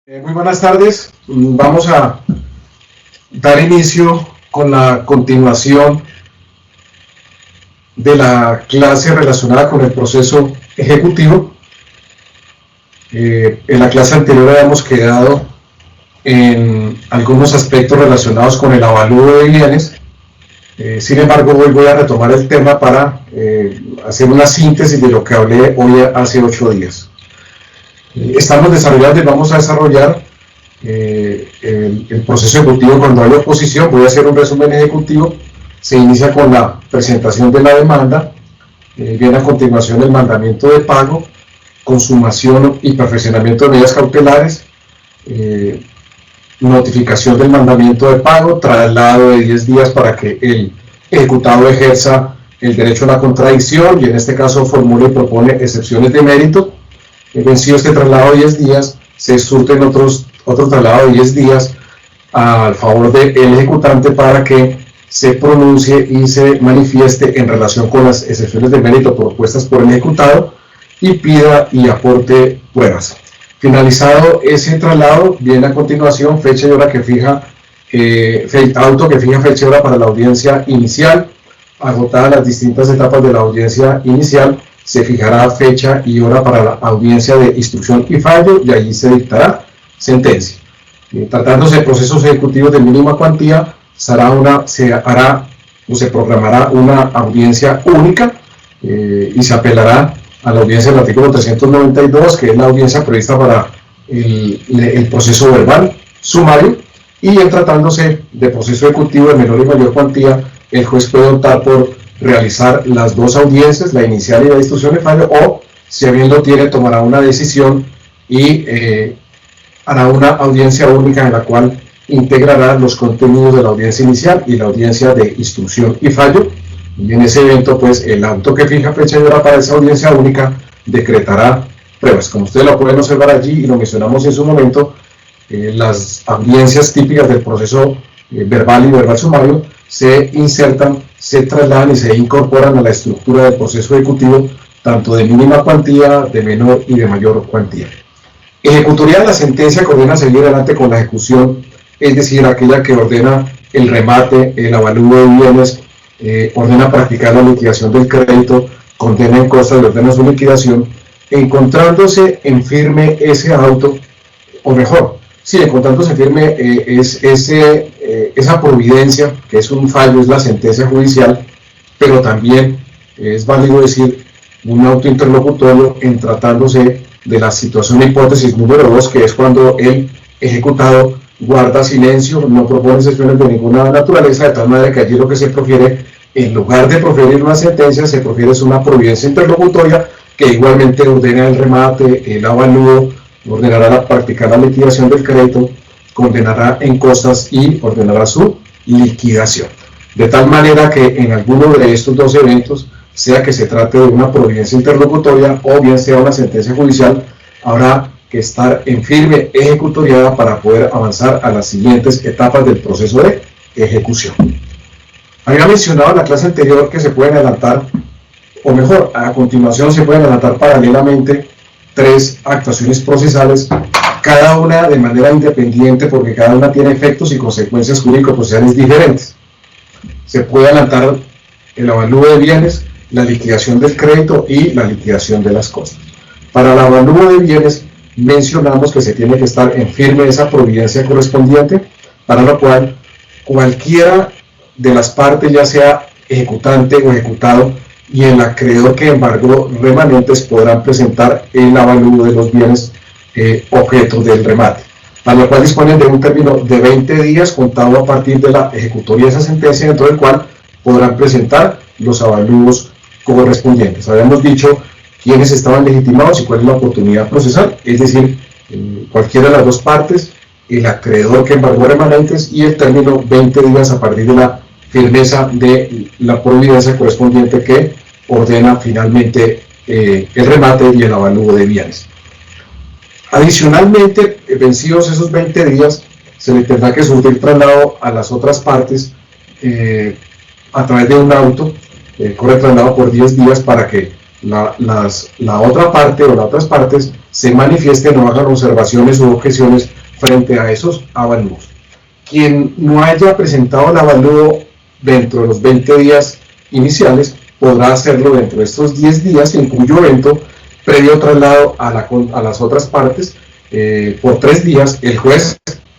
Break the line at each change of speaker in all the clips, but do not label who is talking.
Muy buenas tardes. Vamos a dar inicio con la continuación de la clase relacionada con el proceso ejecutivo. En la clase anterior habíamos quedado en algunos aspectos relacionados con el avalúo de bienes. Sin embargo, hoy voy a retomar el tema para hacer una síntesis de lo que hablé hoy hace 8 días. Estamos desarrollando y vamos a desarrollar el proceso ejecutivo cuando hay oposición. Voy a hacer un resumen ejecutivo. Se inicia con la presentación de la demanda, viene a continuación el mandamiento de pago, consumación y perfeccionamiento de medidas cautelares, notificación del mandamiento de pago, traslado de 10 días para que el ejecutado ejerza el derecho a la contradicción y en este caso formule y propone excepciones de mérito. Vencido este traslado de 10 días, se surten otro traslado de 10 días al favor del ejecutante para que se pronuncie y se manifieste en relación con las excepciones de mérito propuestas por el ejecutado y pida y aporte pruebas. Finalizado ese traslado, viene a continuación fecha y hora que fija, auto que fija fecha y hora para la audiencia inicial. Agotadas las distintas etapas de la audiencia inicial, se fijará fecha y hora para la audiencia de instrucción y fallo y allí se dictará sentencia. Tratándose de procesos ejecutivos de mínima cuantía, se programará una audiencia única y se apelará a la audiencia del artículo 392, que es la audiencia prevista para el proceso verbal sumario, y en tratándose de proceso ejecutivo de menor y mayor cuantía, el juez puede optar por realizar las dos audiencias, la inicial y la de instrucción de fallo, o si bien lo tiene, tomará una decisión y hará una audiencia única en la cual integrará los contenidos de la audiencia inicial y la audiencia de instrucción y fallo, y en ese evento pues el auto que fija fecha y hora para esa audiencia única decretará pruebas. Como ustedes lo pueden observar allí y lo mencionamos en su momento, las audiencias típicas del proceso verbal y verbal sumario se insertan, se trasladan y se incorporan a la estructura del proceso ejecutivo, tanto de mínima cuantía, de menor y de mayor cuantía. Ejecutoría de la sentencia que ordena seguir adelante con la ejecución, es decir, aquella que ordena el remate, el avalúo de bienes, ordena practicar la liquidación del crédito, condena en costas y ordena su liquidación, encontrándose en firme ese auto, o mejor, sí, encontrándose en firme esa providencia, que es un fallo, es la sentencia judicial, pero también es válido decir un auto interlocutorio en tratándose de la situación de hipótesis número 2, que es cuando el ejecutado guarda silencio, no propone excepciones de ninguna naturaleza, de tal manera que allí lo que se profiere, en lugar de proferir una sentencia, se profiere una providencia interlocutoria que igualmente ordena el remate, el avalúo, ordenará practicar la liquidación del crédito, condenará en costas y ordenará su liquidación. De tal manera que en alguno de estos dos eventos, sea que se trate de una providencia interlocutoria o bien sea una sentencia judicial, habrá que estar en firme ejecutoriada para poder avanzar a las siguientes etapas del proceso de ejecución. Había mencionado en la clase anterior que se pueden adelantar, o mejor, a continuación se pueden adelantar paralelamente 3 actuaciones procesales, cada una de manera independiente porque cada una tiene efectos y consecuencias jurídico-procesales diferentes. Se puede adelantar el avalúo de bienes, la liquidación del crédito y la liquidación de las costas. Para el avalúo de bienes mencionamos que se tiene que estar en firme esa providencia correspondiente, para lo cual cualquiera de las partes, ya sea ejecutante o ejecutado, y el acreedor que embargó remanentes podrán presentar el avalúo de los bienes objeto del remate, para lo cual disponen de un término de 20 días contado a partir de la ejecutoria de esa sentencia, dentro del cual podrán presentar los avalúos correspondientes. Habíamos dicho quiénes estaban legitimados y cuál es la oportunidad procesal, es decir, cualquiera de las dos partes, el acreedor que embargó remanentes y el término 20 días a partir de la firmeza de la providencia correspondiente que ordena finalmente el remate y el avalúo de bienes. Adicionalmente, vencidos esos 20 días, se le tendrá que surtir traslado a las otras partes a través de un auto, corre traslado por 10 días para que la otra parte o las otras partes se manifiesten o hagan observaciones u objeciones frente a esos avalúos. Quien no haya presentado el avalúo dentro de los 20 días iniciales podrá hacerlo dentro de estos 10 días, en cuyo evento, previo traslado a las otras partes, por 3 días, el juez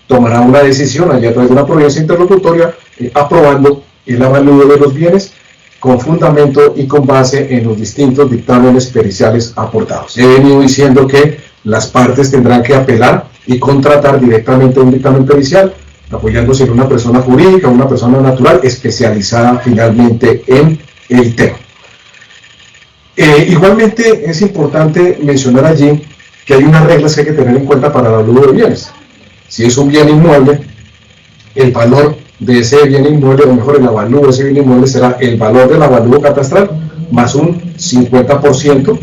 tomará una decisión allá a través de una providencia interlocutoria, aprobando el avalúo de los bienes con fundamento y con base en los distintos dictámenes periciales aportados. He venido diciendo que las partes tendrán que apelar y contratar directamente un dictamen pericial, apoyándose en una persona jurídica, una persona natural especializada finalmente en el tema. Igualmente es importante mencionar allí que hay unas reglas que hay que tener en cuenta para el avalúo de bienes. Si es un bien inmueble, el valor de ese bien inmueble, o mejor, el avalúo de ese bien inmueble será el valor del avalúo catastral más un 50%,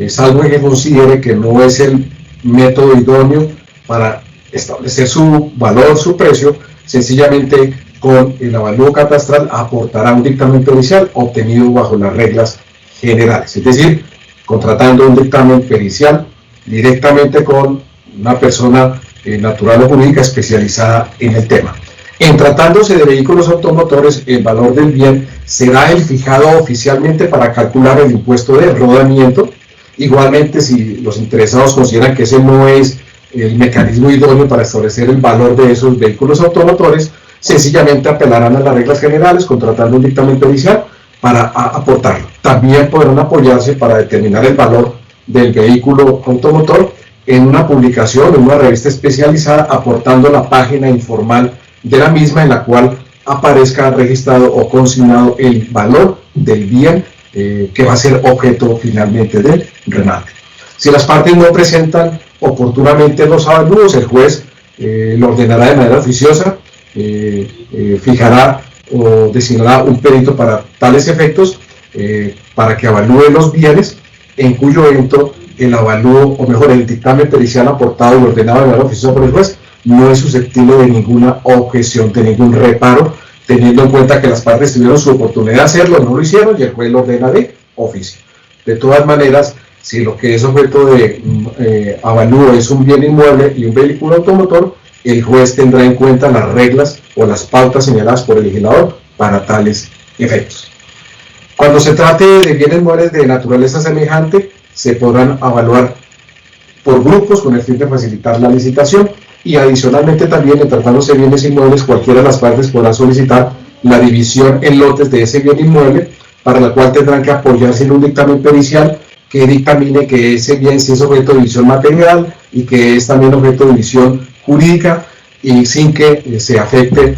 salvo que considere que no es el método idóneo para establecer su valor, su precio. Sencillamente con el avalúo catastral aportará un dictamen pericial obtenido bajo las reglas generales, es decir, contratando un dictamen pericial directamente con una persona natural o jurídica especializada en el tema. En tratándose de vehículos automotores, el valor del bien será el fijado oficialmente para calcular el impuesto de rodamiento. Igualmente, si los interesados consideran que ese no es el mecanismo idóneo para establecer el valor de esos vehículos automotores, sencillamente apelarán a las reglas generales, contratando un dictamen pericial para aportarlo. También podrán apoyarse para determinar el valor del vehículo automotor en una publicación, en una revista especializada, aportando la página informal de la misma en la cual aparezca registrado o consignado el valor del bien que va a ser objeto finalmente del remate. Si las partes no presentan oportunamente los avalúos, el juez lo ordenará de manera oficiosa, fijará o designará un perito para tales efectos, para que avalúe los bienes, en cuyo evento el avalúo, o mejor, el dictamen pericial aportado y ordenado de manera oficiosa por el juez no es susceptible de ninguna objeción, de ningún reparo, teniendo en cuenta que las partes tuvieron su oportunidad de hacerlo, no lo hicieron y el juez lo ordena de oficio. De todas maneras, si lo que es objeto de avalúo es un bien inmueble y un vehículo automotor, el juez tendrá en cuenta las reglas o las pautas señaladas por el legislador para tales efectos. Cuando se trate de bienes muebles de naturaleza semejante, se podrán evaluar por grupos con el fin de facilitar la licitación, y adicionalmente también, en tratándose de bienes inmuebles, cualquiera de las partes podrá solicitar la división en lotes de ese bien inmueble, para la cual tendrán que apoyarse en un dictamen pericial que dictamine que ese bien sí es objeto de división material y que es también objeto de división jurídica, y sin que se afecte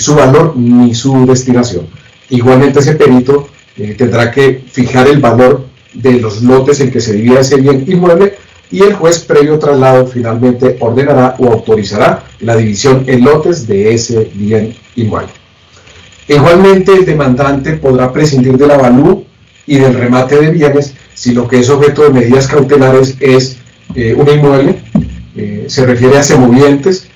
su valor ni su destinación. Igualmente ese perito tendrá que fijar el valor de los lotes en que se divida ese bien inmueble, y el juez, previo traslado, finalmente ordenará o autorizará la división en lotes de ese bien inmueble. Igualmente, el demandante podrá prescindir del avalúo y del remate de bienes si lo que es objeto de medidas cautelares es un inmueble, se refiere a semovientes,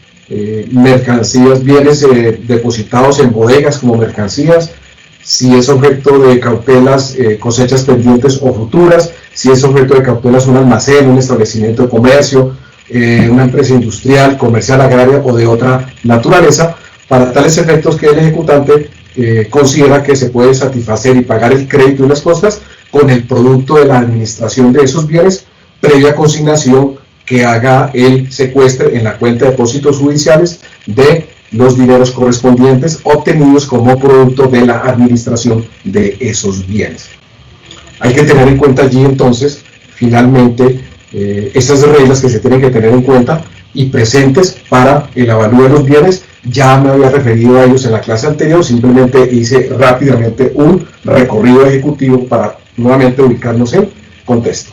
mercancías, bienes depositados en bodegas como mercancías, si es objeto de cautelas, cosechas pendientes o futuras, si es objeto de cautelas un almacén, un establecimiento de comercio, una empresa industrial, comercial, agraria o de otra naturaleza, para tales efectos que el ejecutante considera que se puede satisfacer y pagar el crédito y las costas con el producto de la administración de esos bienes, previa consignación que haga el secuestre en la cuenta de depósitos judiciales de los dineros correspondientes obtenidos como producto de la administración de esos bienes. Hay que tener en cuenta allí entonces, finalmente, estas reglas que se tienen que tener en cuenta y presentes para el avalúo de los bienes. Ya me había referido a ellos en la clase anterior, simplemente hice rápidamente un recorrido ejecutivo para nuevamente ubicarnos en contexto.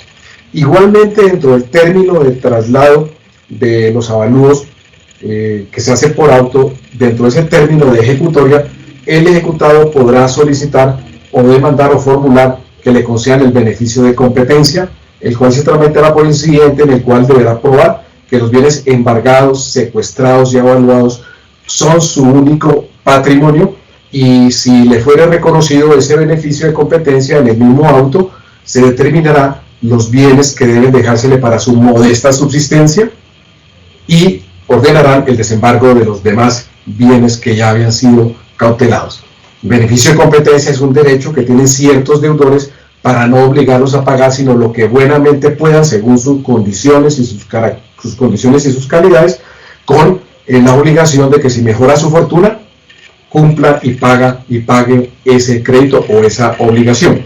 Igualmente, dentro del término del traslado de los avalúos que se hace por auto, dentro de ese término de ejecutoria, el ejecutado podrá solicitar o demandar o formular que le concedan el beneficio de competencia, el cual se tramitará por incidente, en el cual deberá probar que los bienes embargados, secuestrados y evaluados son su único patrimonio, y si le fuera reconocido ese beneficio de competencia en el mismo auto, se determinará los bienes que deben dejársele para su modesta subsistencia y ordenarán el desembargo de los demás bienes que ya habían sido cautelados. Beneficio de competencia es un derecho que tienen ciertos deudores para no obligarlos a pagar, sino lo que buenamente puedan según sus condiciones y sus calidades, con la obligación de que si mejora su fortuna, cumpla y pague ese crédito o esa obligación.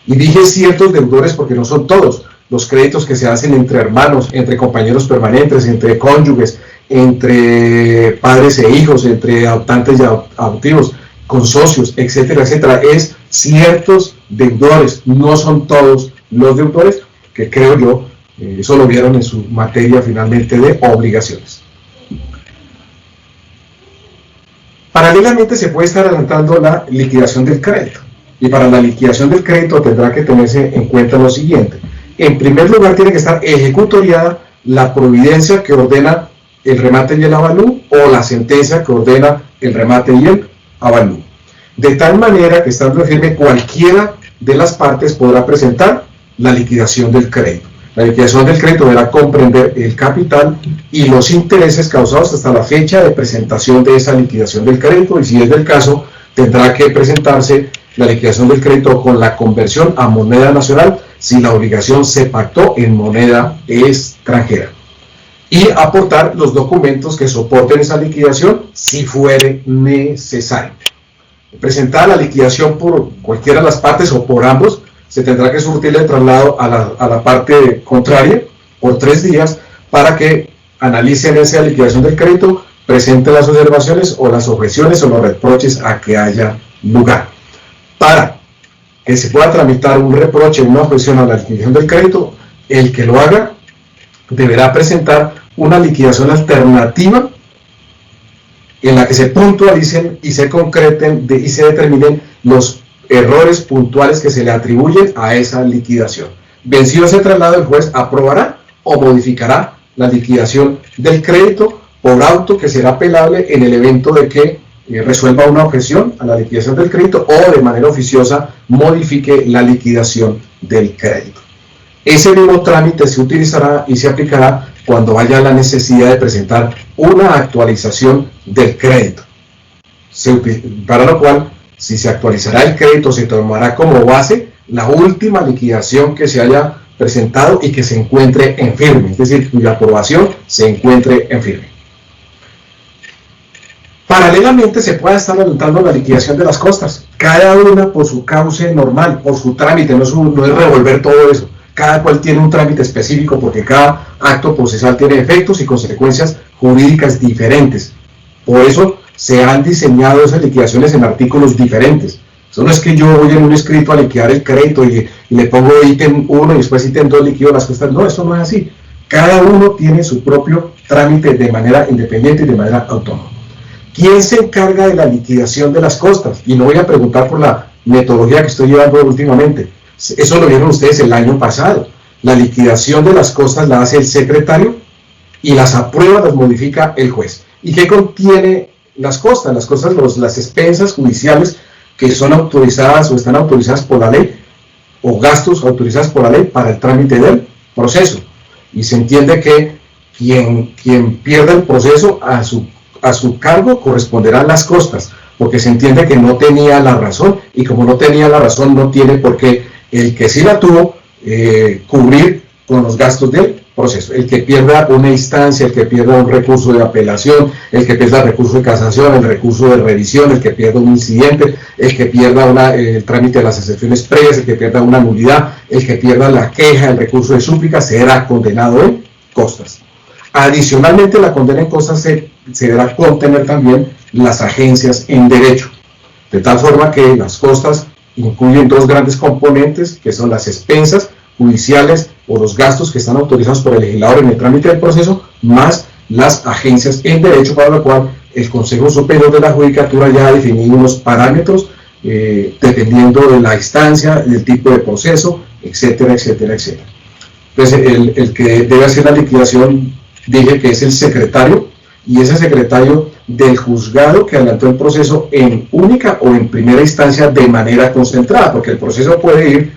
Y dije ciertos deudores porque no son todos. Los créditos que se hacen entre hermanos, entre compañeros permanentes, entre cónyuges, entre padres e hijos, entre adoptantes y adoptivos, con socios, etcétera, etcétera, es ciertos deudores, no son todos los deudores, que creo yo, eso lo vieron en su materia finalmente de obligaciones. Paralelamente se puede estar adelantando la liquidación del crédito, y para la liquidación del crédito tendrá que tenerse en cuenta lo siguiente. En primer lugar, tiene que estar ejecutoriada la providencia que ordena el remate y el avalú, o la sentencia que ordena el remate y el avalú. De tal manera que, estando firme, cualquiera de las partes podrá presentar la liquidación del crédito. La liquidación del crédito deberá comprender el capital y los intereses causados hasta la fecha de presentación de esa liquidación del crédito, y si es del caso, tendrá que presentarse la liquidación del crédito con la conversión a moneda nacional si la obligación se pactó en moneda extranjera, y aportar los documentos que soporten esa liquidación si fuere necesario. Presentar la liquidación por cualquiera de las partes o por ambos, se tendrá que surtir el traslado a la parte contraria por 3 días para que analicen esa liquidación del crédito, presenten las observaciones o las objeciones o los reproches a que haya lugar. Para que se pueda tramitar un reproche o una objeción a la liquidación del crédito, el que lo haga deberá presentar una liquidación alternativa en la que se puntualicen y se concreten y se determinen los errores puntuales que se le atribuyen a esa liquidación. Vencido ese traslado, el juez aprobará o modificará la liquidación del crédito por auto que será apelable en el evento de que resuelva una objeción a la liquidación del crédito o de manera oficiosa modifique la liquidación del crédito. Ese mismo trámite se utilizará y se aplicará cuando haya la necesidad de presentar una actualización del crédito, para lo cual, si se actualizará el crédito, se tomará como base la última liquidación que se haya presentado y que se encuentre en firme, es decir, cuya aprobación se encuentre en firme. Paralelamente se puede estar adelantando la liquidación de las costas, cada una por su cauce normal, por su trámite, no es revolver todo eso. Cada cual tiene un trámite específico porque cada acto procesal tiene efectos y consecuencias jurídicas diferentes. Por eso se han diseñado esas liquidaciones en artículos diferentes. Eso no es que yo voy en un escrito a liquidar el crédito y le pongo ítem 1 y después ítem 2 liquido las costas. No, eso no es así. Cada uno tiene su propio trámite de manera independiente y de manera autónoma. ¿Quién se encarga de la liquidación de las costas? Y no voy a preguntar por la metodología que estoy llevando últimamente. Eso lo vieron ustedes el año pasado. La liquidación de las costas la hace el secretario y las aprueba, las modifica el juez. ¿Y qué contiene las costas? Las costas, las expensas judiciales que son autorizadas o están autorizadas por la ley, o gastos autorizados por la ley para el trámite del proceso. Y se entiende que quien pierda el proceso, a su cargo corresponderán las costas, porque se entiende que no tenía la razón, y como no tenía la razón, no tiene por qué el que sí la tuvo cubrir con los gastos del proceso. El que pierda una instancia, el que pierda un recurso de apelación, el que pierda el recurso de casación, el recurso de revisión, el que pierda un incidente, el que pierda el trámite de las excepciones previas, el que pierda una nulidad, el que pierda la queja, el recurso de súplica, será condenado en costas. Adicionalmente, la condena en costas se deberá contener también las agencias en derecho, de tal forma que las costas incluyen 2 grandes componentes, que son las expensas judiciales o los gastos que están autorizados por el legislador en el trámite del proceso, más las agencias en derecho, para lo cual el Consejo Superior de la Judicatura ya ha definido unos parámetros dependiendo de la instancia, del tipo de proceso, etcétera, etcétera, etcétera. Entonces, el que debe hacer la liquidación, dije que es el secretario, y ese secretario del juzgado que adelantó el proceso en única o en primera instancia de manera concentrada, porque el proceso puede ir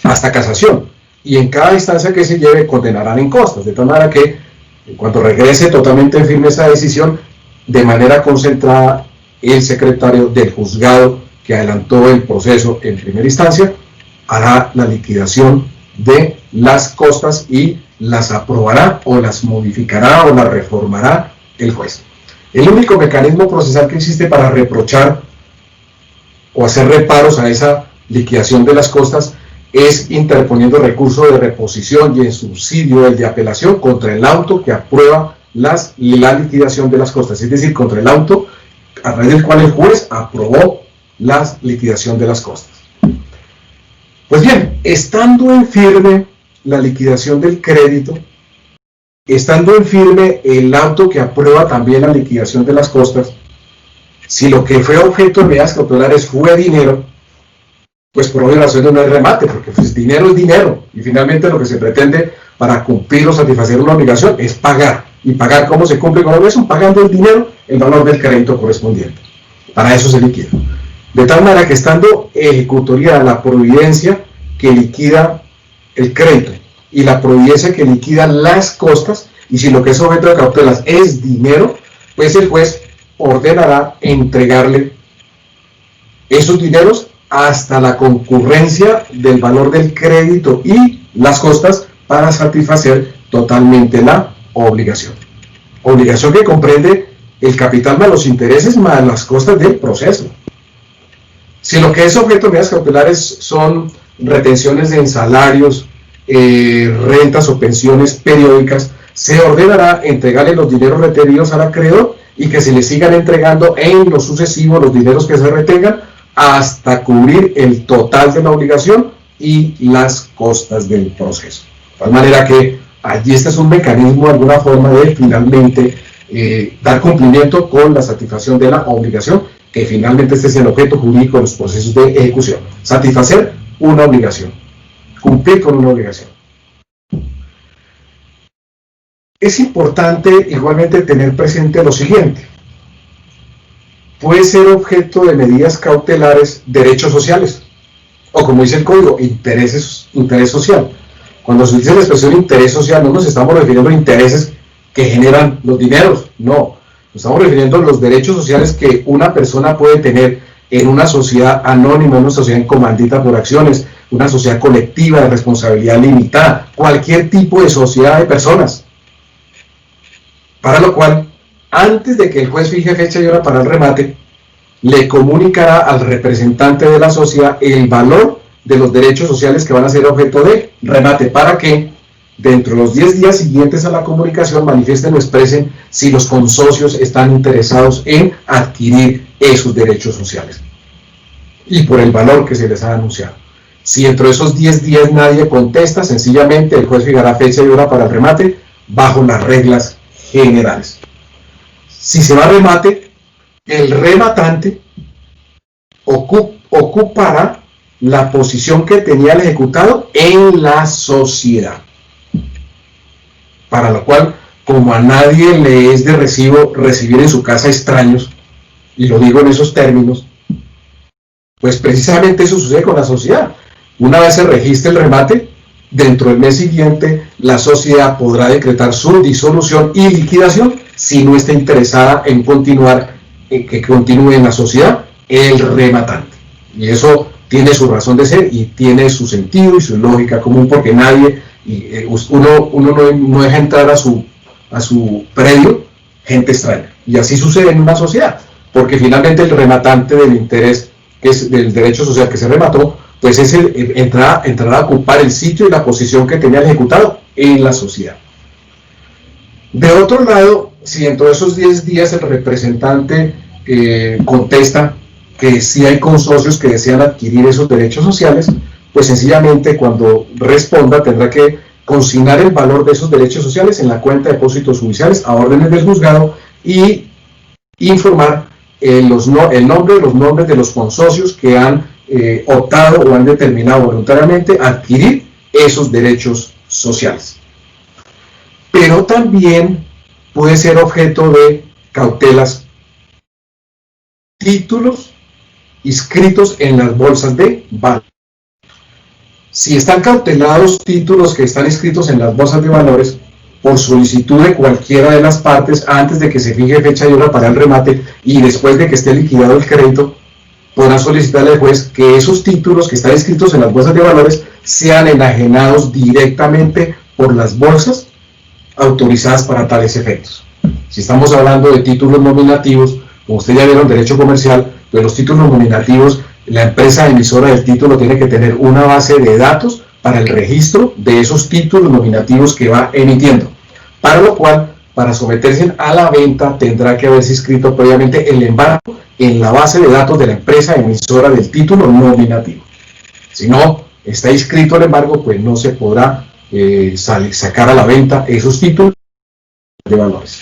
hasta casación. Y en cada instancia que se lleve condenarán en costas, de tal manera que en cuanto regrese totalmente en firme esa decisión, de manera concentrada, el secretario del juzgado que adelantó el proceso en primera instancia hará la liquidación de las costas y las aprobará o las modificará o las reformará el juez. El único mecanismo procesal que existe para reprochar o hacer reparos a esa liquidación de las costas es interponiendo recurso de reposición y en subsidio el de apelación contra el auto que aprueba la liquidación de las costas, es decir, contra el auto a través del cual el juez aprobó la liquidación de las costas. Pues bien, estando en firme la liquidación del crédito, estando en firme el auto que aprueba también la liquidación de las costas, si lo que fue objeto de medidas cautelares fue dinero, pues por obvias razones no hay remate, porque pues dinero es dinero, y finalmente lo que se pretende para cumplir o satisfacer una obligación es pagar, y pagar cómo se cumple con la obligación, pagando el dinero, el valor del crédito correspondiente. Para eso se liquida. De tal manera que estando ejecutoria la providencia que liquida el crédito y la providencia que liquida las costas, y si lo que es objeto de cautelas es dinero, pues el juez ordenará entregarle esos dineros hasta la concurrencia del valor del crédito y las costas para satisfacer totalmente la obligación. Obligación que comprende el capital más los intereses más las costas del proceso. Si lo que es objeto de medidas cautelares son retenciones en salarios, rentas o pensiones periódicas, se ordenará entregarle los dineros retenidos al acreedor y que se le sigan entregando en lo sucesivo los dineros que se retengan hasta cubrir el total de la obligación y las costas del proceso. De tal manera que allí este es un mecanismo de alguna forma de finalmente dar cumplimiento con la satisfacción de la obligación, que finalmente este es el objeto jurídico de los procesos de ejecución. Satisfacer una obligación, cumplir con una obligación. Es importante igualmente tener presente lo siguiente. Puede ser objeto de medidas cautelares derechos sociales, o como dice el código, interés social. Cuando se dice la expresión interés social, no nos estamos refiriendo a intereses que generan los dineros, no. Nos estamos refiriendo a los derechos sociales que una persona puede tener en una sociedad anónima, en una sociedad en comandita por acciones, una sociedad colectiva de responsabilidad limitada, cualquier tipo de sociedad de personas. Para lo cual, antes de que el juez fije fecha y hora para el remate, le comunicará al representante de la sociedad el valor de los derechos sociales que van a ser objeto de remate, para que dentro de los 10 días siguientes a la comunicación manifiesten o expresen si los consocios están interesados en adquirir esos derechos sociales y por el valor que se les ha anunciado. Si dentro de esos 10 días nadie contesta, sencillamente el juez fijará fecha y hora para el remate bajo las reglas generales. Si se va a remate, el rematante ocupará la posición que tenía el ejecutado en la sociedad, para lo cual, como a nadie le es de recibo recibir en su casa extraños, y lo digo en esos términos, pues precisamente eso sucede con la sociedad. Una vez se registre el remate, dentro del mes siguiente la sociedad podrá decretar su disolución y liquidación si no está interesada en continuar, que continúe en la sociedad el rematante. Y eso tiene su razón de ser y tiene su sentido y su lógica común, porque nadie, uno no deja entrar a su predio gente extraña. Y así sucede en una sociedad, porque finalmente el rematante del interés, que es del derecho social que se remató, pues entrará a ocupar el sitio y la posición que tenía el ejecutado en la sociedad. De otro lado, si dentro de esos 10 días el representante contesta que sí hay consocios que desean adquirir esos derechos sociales, pues sencillamente cuando responda tendrá que consignar el valor de esos derechos sociales en la cuenta de depósitos judiciales a órdenes del juzgado y informar los nombres de los consocios que han optado o han determinado voluntariamente adquirir esos derechos sociales. Pero también puede ser objeto de cautelas títulos inscritos en las bolsas de valores. Si están cautelados títulos que están inscritos en las bolsas de valores, por solicitud de cualquiera de las partes, antes de que se fije fecha y hora para el remate y después de que esté liquidado el crédito, podrán solicitarle al juez que esos títulos que están inscritos en las bolsas de valores sean enajenados directamente por las bolsas autorizadas para tales efectos. Si estamos hablando de títulos nominativos, como ustedes ya vieron, derecho comercial, pues los títulos nominativos, la empresa emisora del título tiene que tener una base de datos para el registro de esos títulos nominativos que va emitiendo, para lo cual, para someterse a la venta, tendrá que haberse inscrito previamente el embargo en la base de datos de la empresa emisora del título nominativo. Si no está inscrito el embargo, pues no se podrá sacar a la venta esos títulos de valores.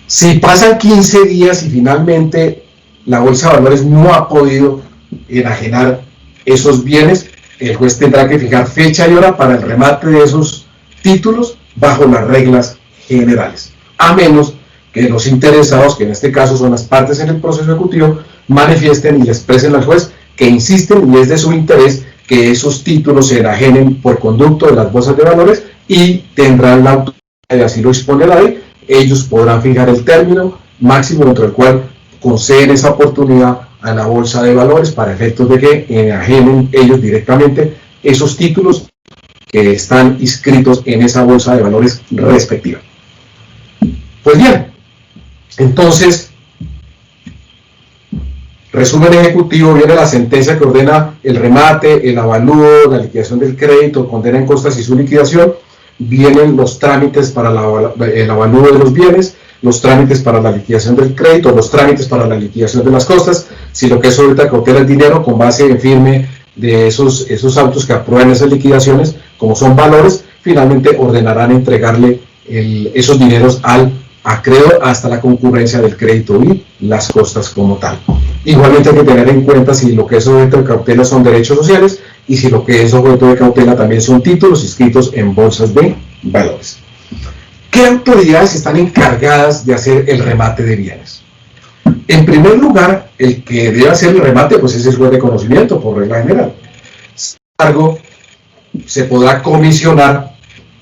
Si pasan 15 días y finalmente la bolsa de valores no ha podido enajenar esos bienes, el juez tendrá que fijar fecha y hora para el remate de esos títulos bajo las reglas generales, a menos que los interesados, que en este caso son las partes en el proceso ejecutivo, manifiesten y le expresen al juez que insisten y es de su interés que esos títulos se enajenen por conducto de las bolsas de valores y tendrán la autoridad, y así lo dispone la ley. Ellos podrán fijar el término máximo dentro del cual conceden esa oportunidad a la bolsa de valores para efectos de que enajenen ellos directamente esos títulos que están inscritos en esa bolsa de valores respectiva. Pues bien, entonces, resumen ejecutivo, viene la sentencia que ordena el remate, el avalúo, la liquidación del crédito, condena en costas y su liquidación. Vienen los trámites para el avalúo de los bienes, los trámites para la liquidación del crédito, los trámites para la liquidación de las costas. Si lo que es ahorita cautela el dinero, con base en firme de esos autos que aprueban esas liquidaciones, como son valores, finalmente ordenarán entregarle esos dineros al acreedor hasta la concurrencia del crédito y las costas como tal. Igualmente hay que tener en cuenta si lo que es objeto de cautela son derechos sociales y si lo que es objeto de cautela también son títulos inscritos en bolsas de valores. ¿Qué autoridades están encargadas de hacer el remate de bienes? En primer lugar, el que debe hacer el remate pues es el juez de conocimiento, por regla general. Sin embargo, se podrá comisionar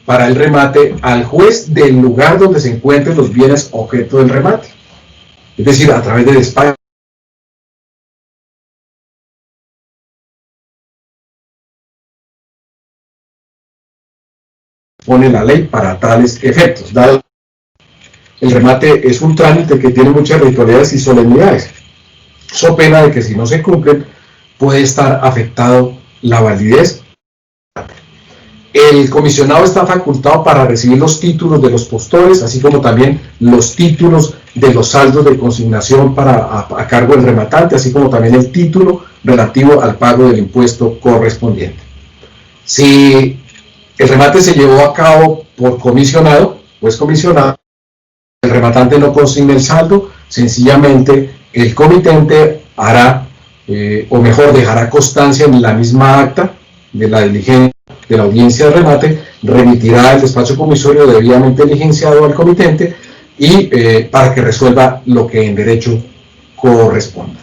para el remate al juez del lugar donde se encuentren los bienes objeto del remate. Es decir, a través de despacho. Pone la ley para tales efectos. Dado el remate es un trámite que tiene muchas ritualidades y solemnidades, so pena de que si no se cumplen puede estar afectado la validez. El comisionado está facultado para recibir los títulos de los postores, así como también los títulos de los saldos de consignación a cargo del rematante, así como también el título relativo al pago del impuesto correspondiente. Si el remate se llevó a cabo por comisionado, pues comisionado, el rematante no consigna el saldo, sencillamente el comitente hará, o mejor, dejará constancia en la misma acta de la diligencia de la audiencia de remate, remitirá el despacho comisorio debidamente diligenciado al comitente y para que resuelva lo que en derecho corresponda.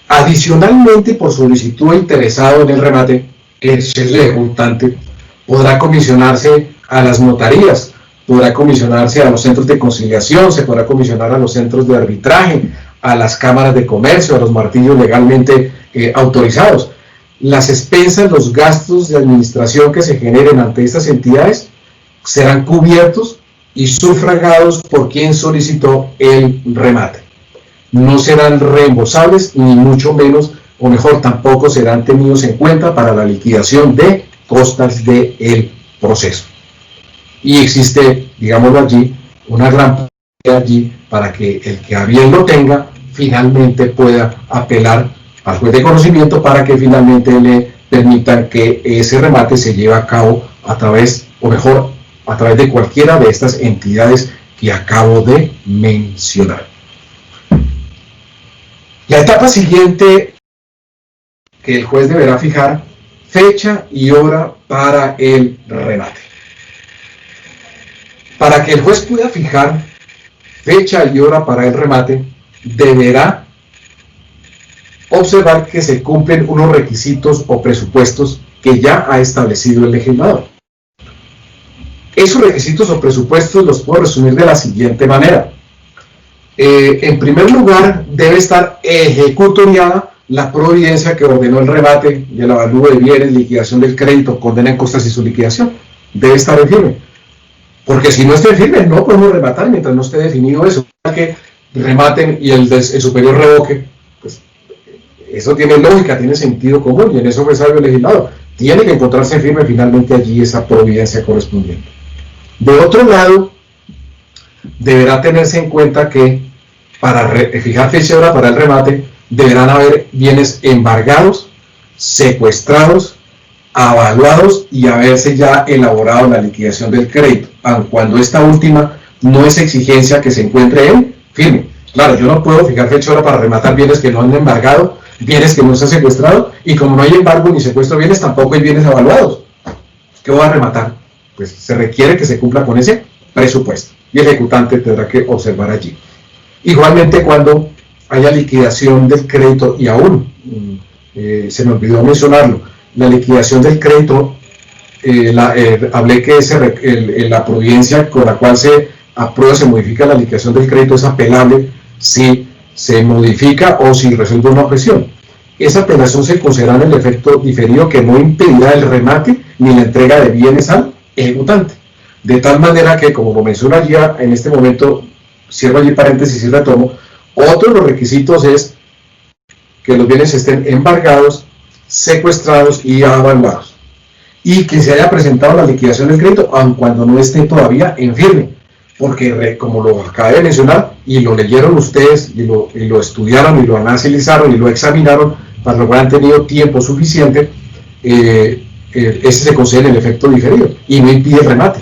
Adicionalmente, por solicitud interesado en el remate, el ejecutante podrá comisionarse a las notarías, podrá comisionarse a los centros de conciliación, se podrá comisionar a los centros de arbitraje, a las cámaras de comercio, a los martillos legalmente autorizados. Las expensas, los gastos de administración que se generen ante estas entidades serán cubiertos y sufragados por quien solicitó el remate. No serán reembolsables, ni mucho menos, o mejor, tampoco serán tenidos en cuenta para la liquidación de costas del proceso. Y existe, digámoslo allí, una gran posibilidad allí para que el que a bien lo tenga finalmente pueda apelar al juez de conocimiento para que finalmente le permitan que ese remate se lleve a cabo a través, o mejor, a través de cualquiera de estas entidades que acabo de mencionar. La etapa siguiente que el juez deberá fijar: fecha y hora para el remate. Para que el juez pueda fijar fecha y hora para el remate, deberá observar que se cumplen unos requisitos o presupuestos que ya ha establecido el legislador. Esos requisitos o presupuestos los puedo resumir de la siguiente manera. En primer lugar, debe estar ejecutoriada la providencia que ordenó el rebate y el avalúo de bienes, liquidación del crédito, condena en costas y su liquidación. Debe estar en firme. Porque si no está en firme, no podemos rematar mientras no esté definido eso. Que rematen y el superior revoque, pues eso tiene lógica, tiene sentido común, y en eso fue sabio el legislador. Tiene que encontrarse firme finalmente allí esa providencia correspondiente. De otro lado, deberá tenerse en cuenta que para fijar fecha y hora para el remate, deberán haber bienes embargados, secuestrados, avaluados y haberse ya elaborado la liquidación del crédito, aun cuando esta última no es exigencia que se encuentre en firme. Claro, yo no puedo fijar fecha y hora para rematar bienes que no han embargado, bienes que no se han secuestrado, y como no hay embargo ni secuestro de bienes, tampoco hay bienes avaluados. ¿Qué voy a rematar? Pues se requiere que se cumpla con ese presupuesto, y el ejecutante tendrá que observar allí. Igualmente, cuando haya liquidación del crédito, y aún se me olvidó mencionarlo, la liquidación del crédito, hablé que la providencia con la cual se aprueba, se modifica la liquidación del crédito es apelable si se modifica o si resuelve una objeción. Esa apelación se considera en el efecto diferido que no impedirá el remate ni la entrega de bienes al ejecutante. De tal manera que, como lo menciono allí en este momento, cierro allí paréntesis y retomo, otro de los requisitos es que los bienes estén embargados, secuestrados y avaluados, y que se haya presentado la liquidación del crédito aun cuando no esté todavía en firme, porque como lo acabé de mencionar y lo leyeron ustedes y lo estudiaron y lo analizaron y lo examinaron, para lo cual han tenido tiempo suficiente, ese se considera el efecto diferido y no impide el remate.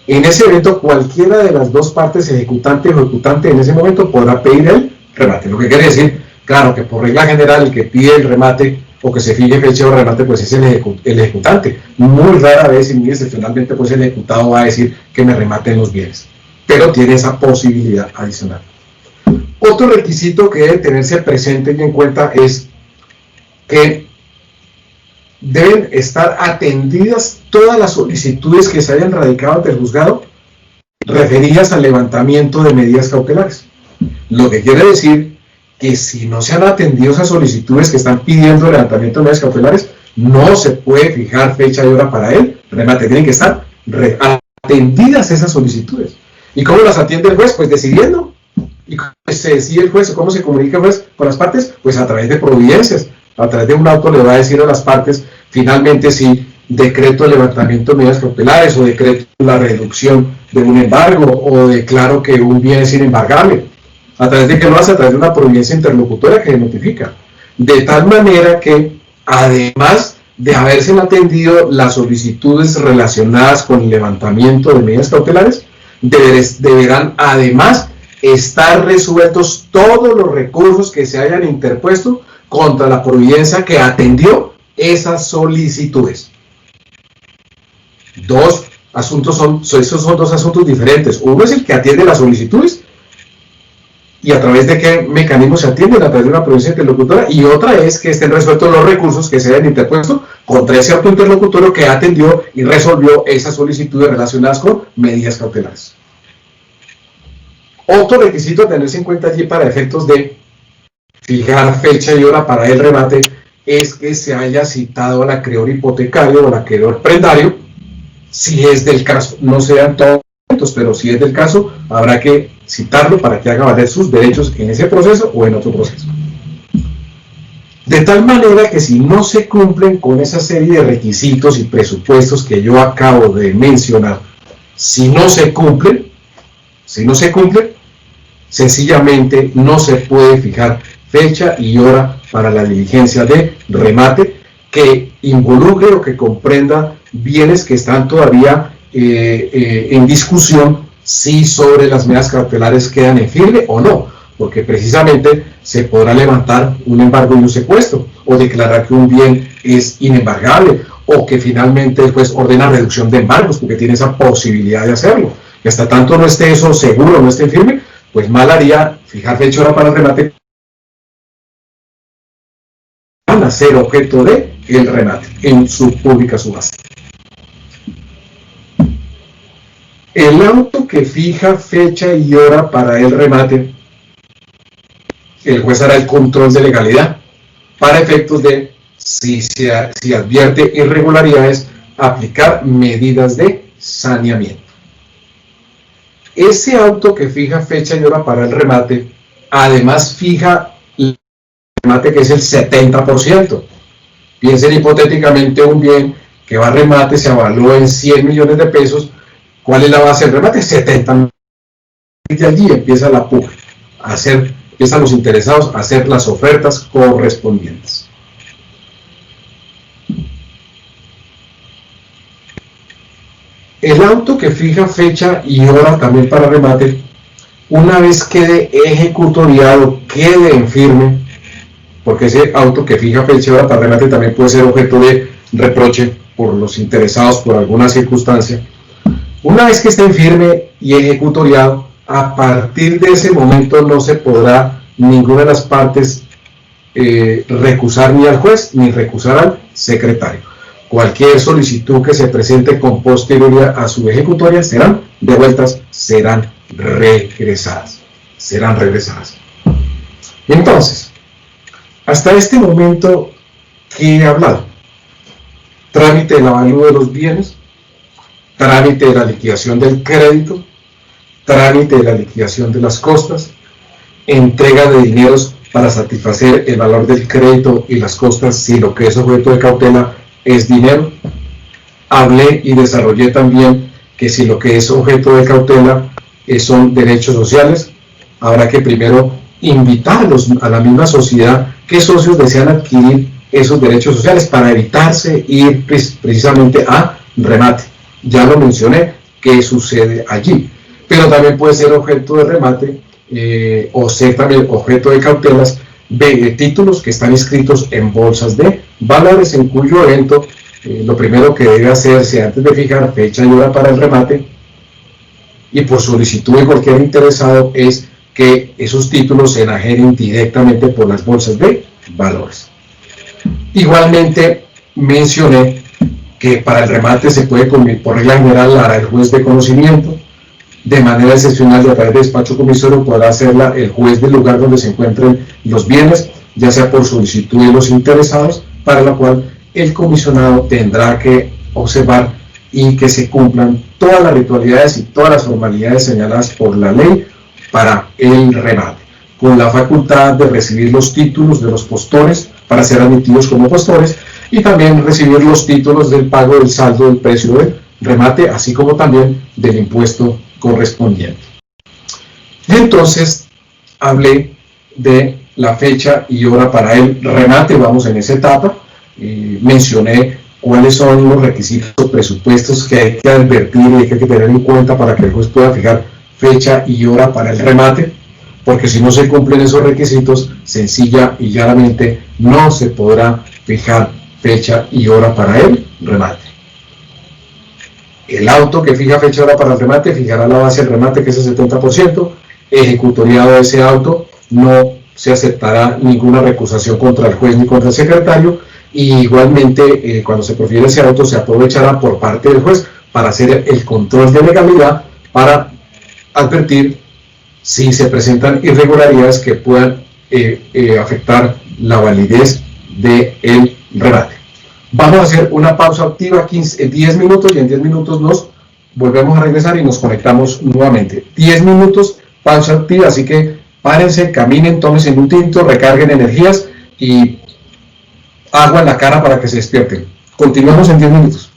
En ese evento, cualquiera de las dos partes, ejecutante o ejecutante, en ese momento podrá pedir el remate. Lo que quiere decir, claro, que por regla general el que pide el remate o que se fije fecha o remate, pues es el ejecutante. Muy rara vez y muy excepcionalmente, pues el ejecutado va a decir que me rematen los bienes, pero tiene esa posibilidad adicional. Otro requisito que debe tenerse presente y en cuenta es que deben estar atendidas todas las solicitudes que se hayan radicado ante el juzgado referidas al levantamiento de medidas cautelares. Lo que quiere decir que si no se han atendido esas solicitudes que están pidiendo el levantamiento de medidas cautelares, no se puede fijar fecha y hora para el remate. Tienen que estar atendidas esas solicitudes. ¿Y cómo las atiende el juez? Pues decidiendo. ¿Y cómo se decide el juez o cómo se comunica el juez con las partes? Pues a través de providencias. A través de un auto le va a decir a las partes finalmente si decreto el levantamiento de medidas cautelares o decreto la reducción de un embargo o declaro que un bien es inembargable. ¿A través de qué lo hace? A través de una providencia interlocutora que se notifica. De tal manera que, además de haberse atendido las solicitudes relacionadas con el levantamiento de medidas cautelares, deberán además estar resueltos todos los recursos que se hayan interpuesto contra la providencia que atendió esas solicitudes. Esos son dos asuntos diferentes. Uno es el que atiende las solicitudes y a través de qué mecanismo se atienden, a través de una providencia interlocutora, y otra es que estén resueltos los recursos que se hayan interpuesto contra ese auto interlocutorio que atendió y resolvió esas solicitudes relacionadas con medidas cautelares. Otro requisito a tenerse en cuenta allí para efectos de fijar fecha y hora para el remate es que se haya citado al acreedor hipotecario o al acreedor prendario, si es del caso. No sean todos, pero si es del caso, habrá que citarlo para que haga valer sus derechos en ese proceso o en otro proceso. De tal manera que si no se cumplen con esa serie de requisitos y presupuestos que yo acabo de mencionar, si no se cumplen, sencillamente no se puede fijar fecha y hora para la diligencia de remate que involucre o que comprenda bienes que están todavía en discusión si sobre las medidas cautelares quedan en firme o no, porque precisamente se podrá levantar un embargo y un secuestro, o declarar que un bien es inembargable, o que finalmente el juez ordena reducción de embargos, porque tiene esa posibilidad de hacerlo. Y hasta tanto no esté eso seguro, no esté firme, pues mal haría fijar fecha y hora para el remate van a ser objeto de el remate en su pública subasta. El auto que fija fecha y hora para el remate, el juez hará el control de legalidad para efectos de, si advierte irregularidades, aplicar medidas de saneamiento. Ese auto que fija fecha y hora para el remate, además fija el remate que es el 70%. Piensen hipotéticamente un bien que va a remate, se avalúa en 100 millones de pesos. ¿Cuál es la base del remate? 70 millones. De allí empieza la puja, empiezan los interesados a hacer las ofertas correspondientes. El auto que fija fecha y hora también para remate, una vez quede ejecutoriado, quede en firme, porque ese auto que fija fecha y hora para remate también puede ser objeto de reproche por los interesados por alguna circunstancia. Una vez que esté en firme y ejecutoriado, a partir de ese momento no se podrá ninguna de las partes recusar ni al juez ni recusar al secretario. Cualquier solicitud que se presente con posterioridad a su ejecutoria serán devueltas, serán regresadas. Entonces, hasta este momento, ¿qué he hablado? Trámite del avalúo de los bienes, trámite de la liquidación del crédito, trámite de la liquidación de las costas, entrega de dineros para satisfacer el valor del crédito y las costas si lo que es objeto de cautela es dinero. Hablé y desarrollé también que si lo que es objeto de cautela son derechos sociales, habrá que primero invitarlos a la misma sociedad qué socios desean adquirir esos derechos sociales para evitarse ir precisamente a remate. Ya lo mencioné, qué sucede allí, pero también puede ser objeto de remate o ser también objeto de cautelas de títulos que están inscritos en bolsas de valores, en cuyo evento lo primero que debe hacerse antes de fijar fecha y hora para el remate y por solicitud de cualquier interesado es que esos títulos se enajenen directamente por las bolsas de valores. Igualmente mencioné que para el remate se puede, por regla general, hará el juez de conocimiento. De manera excepcional y a través de despacho comisario podrá hacerla el juez del lugar donde se encuentren los bienes, ya sea por solicitud de los interesados, para la cual el comisionado tendrá que observar y que se cumplan todas las ritualidades y todas las formalidades señaladas por la ley para el remate, con la facultad de recibir los títulos de los postores para ser admitidos como postores y también recibir los títulos del pago del saldo del precio del remate, así como también del impuesto correspondiente. Y entonces hablé de la fecha y hora para el remate, vamos en esa etapa, mencioné cuáles son los requisitos o presupuestos que hay que advertir y que hay que tener en cuenta para que el juez pueda fijar fecha y hora para el remate, porque si no se cumplen esos requisitos, sencilla y llanamente no se podrá fijar fecha y hora para el remate. El auto que fija fecha y hora para el remate fijará la base del remate, que es el 70%. Ejecutoriado de ese auto, no se aceptará ninguna recusación contra el juez ni contra el secretario. Y igualmente, cuando se profiere ese auto, se aprovechará por parte del juez para hacer el control de legalidad, para advertir si se presentan irregularidades que puedan afectar la validez del remate. Vamos a hacer una pausa activa 10 minutos y en 10 minutos nos volvemos a regresar y nos conectamos nuevamente. 10 minutos, pausa activa, así que párense, caminen, tómense un tinto, recarguen energías y agua en la cara para que se despierten. Continuamos en 10 minutos.